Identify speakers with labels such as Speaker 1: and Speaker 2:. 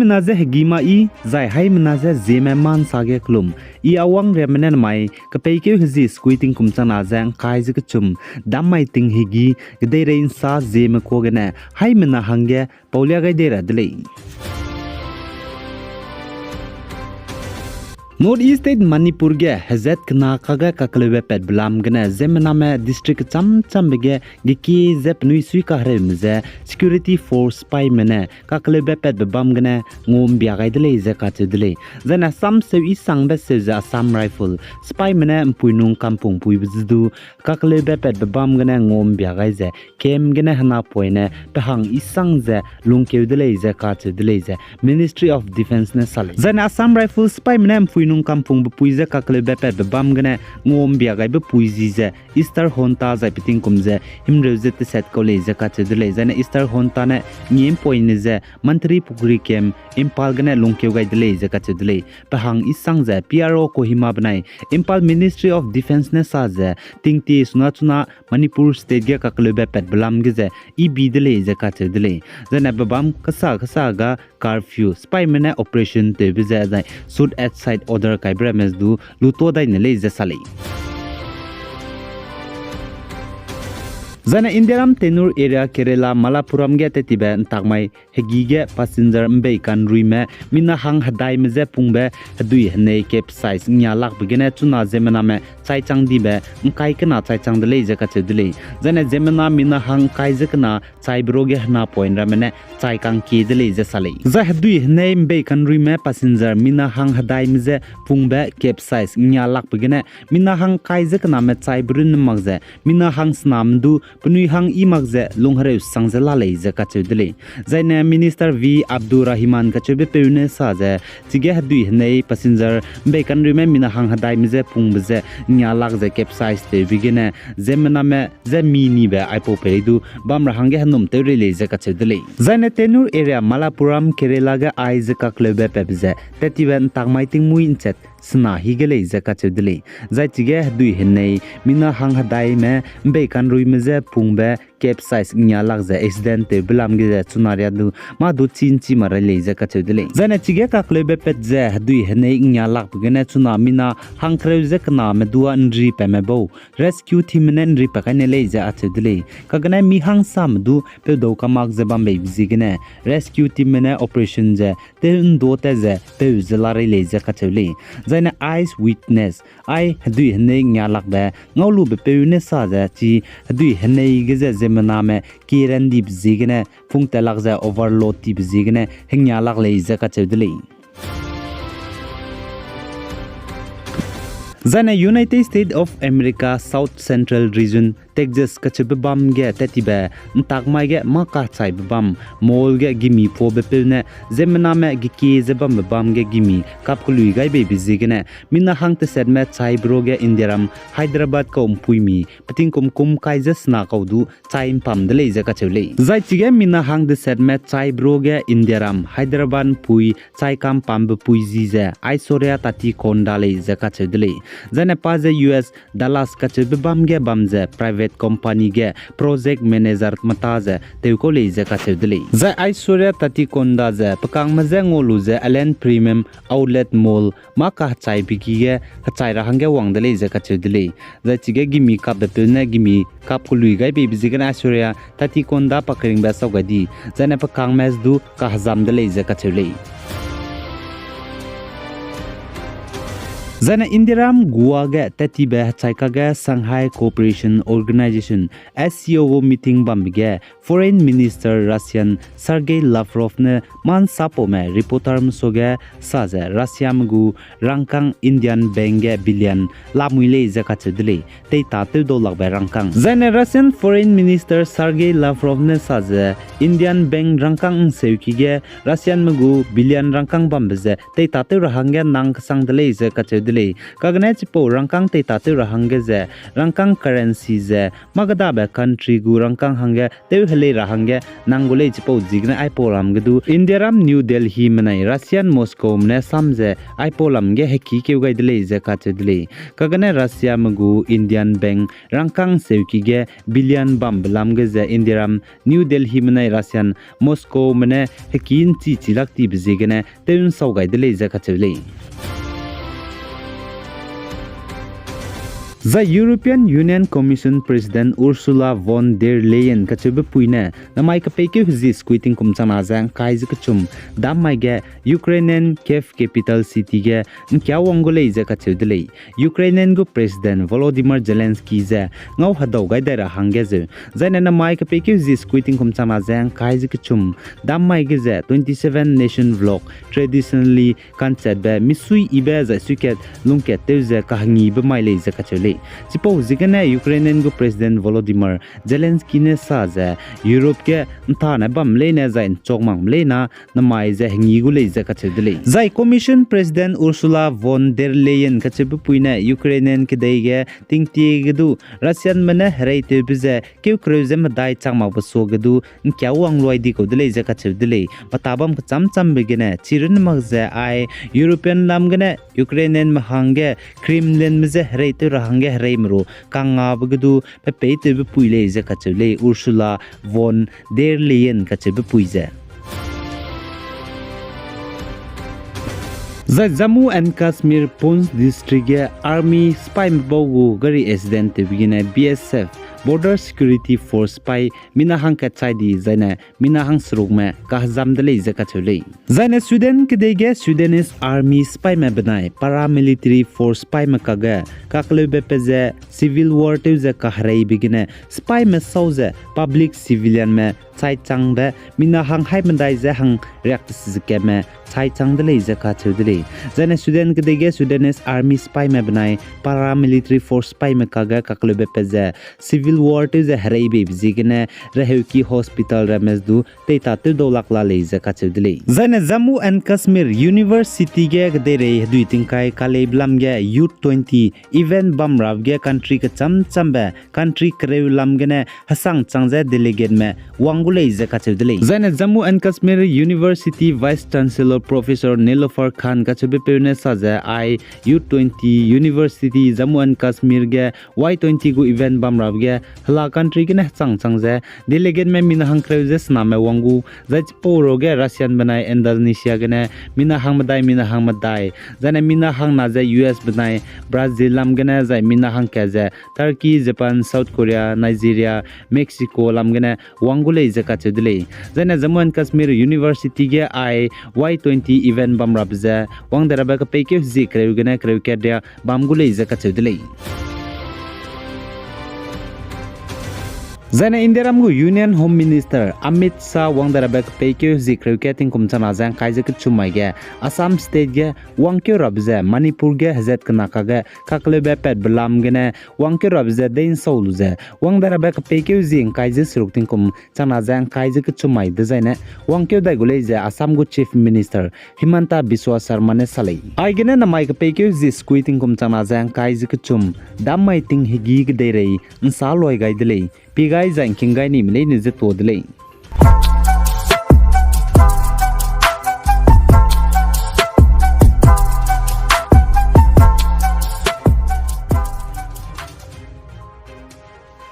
Speaker 1: menaze hegima I zai hai menaze Zeme man sage klum I awang remenen mai kapeke hzi squeating kumchana zang kai zik chum damai ting higi gdei rein sa Zeme kogene hai mena hange paulia gai dera dlei North East State Manipur ge hazet kna kaga kaklebe pet blam gna Zemena me district cham bege giki zep nui sui ka remze security force spy mene kaklebe pet bam gna ngom bia gai dele ze ka chedle zena sam se I sang be se za sam rifle spy mene puinung kampung pui bzdu kaklebe pet bam gna ngom bia gai ze kem gna hna poine pe hang I sang ze lungke dele ze ka chedle ze Ministry of Defense ne sale zena sam rifle spy mene nung kampung bupuize kakle bepet bam gane ngom bia gai bupuizi ze Easter honta zai piting kumze himreuze te set ko leze ka chedle zane Easter honta ne ngem poine ze Mantriphukri kem impal gane lungkeu gai dele ze ka chedle pahang isang ze PRO ko hima banai impal Ministry of Defense ne sa ze tingti suna Manipur state ge kakle bepet blam ge ze I bi dele ze ka chedle zane babam kasa ga curfew spy mene operation te bize zai shoot at side order kai bremes du luto dai ne le je sale Zana Indiaram tenur area Kerala Malapuram ge te tibe takmai hegige passenger mbei kan ruime mina hang hadai meze pungbe hadui hne cap size nya lak bigene chuna Zemena me chai chang dibe kai kana chai chang dele je ka chedle zana Zemena mina hang kai je kana chai broge hna point ramene chai kang ki dele je sale za hadui hne mbei kan ruime passenger mina hang hadai meze pungbe cap size nya lak bigene mina hang kai je kana me chai brun magze mina hang snam du Punui hang imagze lunghare sangze la lei ze ka chedle zaina minister V Abdurrahman ka chebe peune sa ze chige hadui nei passenger be kan rime mina hang hadai mize pungbze nya lag ze capsize te bigene Zemena me ze mini be aipo peridu bamra hange hanum te rele ze ka chedle zaina tenur area Malapuram Kerala ga ai ze ka klebe pebze tetiven tagmai ting muin chet sna higele ze ka chedle zai chige hadui nei mina hang hadai me be kan rui meze pungbe capsize nya lag ze accident te blam ge ze chunaria du ma du chin chi mara le ze ka chedle zana chige ka klebe pet ze hadui hne nya lag gene chuna mina hang kreu ze kana me duwa nri pe me bo rescue team ne nri pa kane le ze a chedle ka gane mi hang sam du pe do ka mak ze bam be bizi gene rescue team ne operation ze te ndo te ze pe ze la re le ze ka chedle zana eyes witness ai hadui hne nya lag ba ngolu be pe ne sa ze chi hadui hne ge ze Zemena me kiran dip zigene phung talak za overload tip zigene hengya lak le za ka chedle Zana United States of America South Central Region Texas kachebam ge tetibe ntakmai ge maka chai bam mol ge gimi po bepelne Zemena me giki zebam bam ge gimi kapkului gai be bizigene mina hangte sedme chai bro ge Indiaram Hyderabad ko umpuimi pating kum kai jasna kaudu chai pam dele je ka chule zai chige mina hangde sedme chai bro ge Indiaram Hyderabad pui chai kam pam pui zize aisoria tati kondale je ka chule zane paze US Dallas kachebam ge bamze private company ge project manager mataze teuko leize ka chedle za aisoria tati konda ze pakang maze ngolu ze Allen Premium Outlet Mall ma ka chai bigi ge chai ra hange wangde leize ka chedle za chige gimi kap de pene gimi kap kului gai be bizigana aisoria tati konda pakring ba sogadi zane pakang mes du ka hazam de leize ka chedle Zana Indiaram Goa ge tetibe chaika ge Shanghai Cooperation Organization SCO meeting bambige Foreign Minister Russian Sergei Lavrov ne man sapo me reporter msoge saze Russia mgu rangkang Indian bank ge billion lamuile zaka chedle te ta te dollar ba rangkang Zana Russian Foreign Minister Sergei Lavrov ne saze Indian bank rangkang seuki ge Russian mgu billion rangkang bambeze te ta te rahange nang sang dele zaka dele kagna chipo rangkang te ta te rahange je rangkang currency je magada ba country gu rangkang hange te hele rahange nangule chipo jigna ipolam gdu indiaram new delhi manai russian moscow mne samje ipolam ge heki ke gai dele je ka che dele kagna russia magu indian bank rangkang seuki ge billion bam lam ge je indiaram new delhi manai russian moscow mne hekin chi chilak ti bjigene teun sau gai dele je ka che dele The European Union Commission President Ursula von der Leyen kachebe puine namai ka peke hzi squitting kumchana jang kaiz kachum damai ge Ukrainian Kiev capital city ge nkya wongole je kachedele Ukrainian go President Volodymyr Zelensky je ngau hadau gai dara hangge je zaina namai ka peke hzi squitting kumchana jang kaiz kachum damai ge je 27 nation vlog traditionally concept be misui ibe za suket lungket teuze kahangi be maile je kachele Sipo zigane Ukrainian go President Volodymyr Zelensky ne sa za Europe ke nthana bam leina zain chokmang leina namai za hingi gu le za kachedele zai Commission President Ursula von der Leyen kachebu puina Ukrainian ke deige tingti gdu Russian mane reite bize ke Ukraine dai changma baso gdu nkyawang loi di ko dele za kachedele patabam cham cham begene chirin magza ai European lam gane Ukrainian mahange Kremlin mize reite rahange Reimro kanga bgdu pe te puile je kachele Ursula von der Leyen kachebe puize The Jammu and Kashmir Poonch district army spy bogu gari accident begine BSF Border Security Force spy minahang ka chaidi zaina minahang srugme ka jamdale zaka chule zaina Sweden kedege Sudanese army spy me banai paramilitary force spy me kaga kaklobe peze civil war te za ka harai begine spy me sauze public civilian me chai changbe minahang haimandai za hang react zikeme chai changdale zaka chudele zaina Sudan kedege Sudanese army spy me banai paramilitary force spy me kaga kaklobe peze civil war te za harai be bizigene raheuki hospital ramezdu te tatir dolak la le za kachudele zaina Jammu and Kashmir University ge gdere duiting kai kale blam ge U20 event bam rav ge country ka cham chambe country kreu lam gene hasang changja delegate me wangule za kachudele zaina Jammu and Kashmir University Vice Chancellor Professor Nilofer Khan kachube peune saja I U20 University Jammu and Kashmir ge Y20 go event bam rav ge hala country gene changja delegate me minahang kreujes na me wangu zach poro ge Russian banai Indonesia gene minahang madai zane minahang na za US banai Brazil lam gene za minahang ka za Turkey Japan South Korea Nigeria Mexico lam gene wangule za kachudele zane Jammu and Kashmir University ge I Y20 event bam rabza wangdara ba ka peke zi kreu gene kreu ke dia bamgule za kachudele Zana Indiaramgu Union Home Minister Amit Shah wangdarabek peke zikrew keting kumchana jang kaijak chumai ge Assam State ge wangke rabze Manipur ge hazet kanaka ge kaklebe pet blam gene wangke rabze dein souluze wangdarabek peke zing kaijak srukting kum chana jang kaijak chumai dezaine wangke daigule je Assam gu Chief Minister Himanta Biswa Sharma ne salai aigene namai ke peke zi squeating kum chana jang kaijak chum damai ting higi ge derei nsaloi gaidele Pigai zang kingai ni mle ni je todle